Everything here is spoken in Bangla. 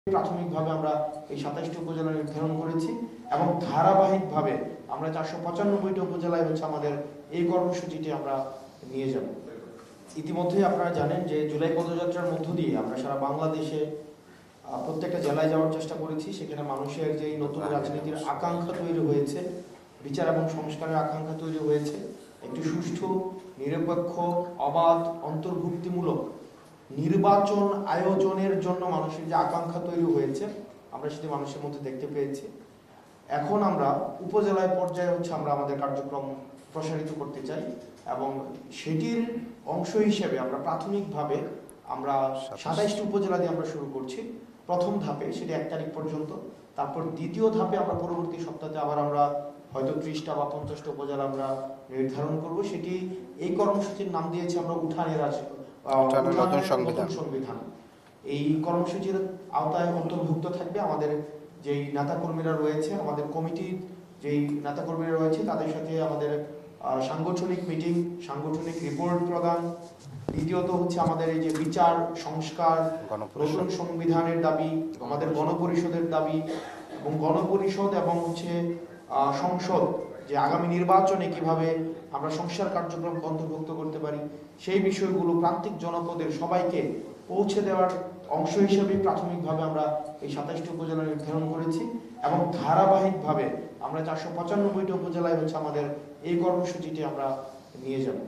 প্রাথমিকভাবে আমরা এই 27টি উপজেলা নির্ধারণ করেছি এবং ধারাবাহিকভাবে আমরা 495টি উপজেলায় হচ্ছে আমাদের এই কর্মসূচিটি আমরা নিয়ে যাব। ইতিমধ্যে আপনারা জানেন যে জুলাই পদযাত্রার মধ্য দিয়ে আমরা সারা বাংলাদেশে প্রত্যেকটা জেলায় যাওয়ার চেষ্টা করেছি। সেখানে মানুষের যে নতুন রাজনীতির আকাঙ্ক্ষা তৈরি হয়েছে, বিচার এবং সংস্কারের আকাঙ্ক্ষা তৈরি হয়েছে, একটি সুষ্ঠু, নিরপেক্ষ, অবাধ, অন্তর্ভুক্তিমূলক নির্বাচন আয়োজনের জন্য মানুষের যে আকাঙ্ক্ষা তৈরি হয়েছে আমরা সেটি মানুষের মধ্যে দেখতে পেয়েছি। এখন আমরা উপজেলায় পর্যায়ে হচ্ছে আমরা আমাদের কার্যক্রম প্রসারিত করতে চাই এবং সেটির অংশ হিসেবে আমরা প্রাথমিকভাবে আমরা 27টি উপজেলা দিয়ে আমরা শুরু করছি প্রথম ধাপে, সেটি 1 তারিখ পর্যন্ত। তারপর দ্বিতীয় ধাপে আমরা পরবর্তী সপ্তাহে আবার আমরা হয়তো 30টা বা 50টা উপজেলা আমরা নির্ধারণ করব। সেটি এই কর্মসূচির নাম দিয়েছি আমরা উঠানের নতুন সংবিধান। এই কর্মসূচির আওতায় অন্তর্ভুক্ত থাকবে আমাদের যেই নেতাকর্মীরা রয়েছে, আমাদের কমিটির যেই নেতাকর্মীরা রয়েছে তাদের সাথে আমাদের সাংগঠনিক মিটিং, সাংগঠনিক রিপোর্ট প্রদান। দ্বিতীয়ত হচ্ছে আমাদের এই যে বিচার সংস্কার, নতুন সংবিধানের দাবি, আমাদের গণপরিষদের দাবি এবং গণপরিষদ এবং হচ্ছে সংসদ যে আগামী নির্বাচনে কিভাবে আমরা সংস্কার কার্যক্রম অন্তর্ভুক্ত করতে পারি সেই বিষয়গুলো প্রান্তিক জনপদের সবাইকে পৌঁছে দেওয়ার অংশ হিসেবে প্রাথমিকভাবে আমরা এই 27টি উপজেলা নির্ধারণ করেছি এবং ধারাবাহিকভাবে আমরা 495টি উপজেলায় হচ্ছে আমাদের এই কর্মসূচিটি আমরা নিয়ে যাব।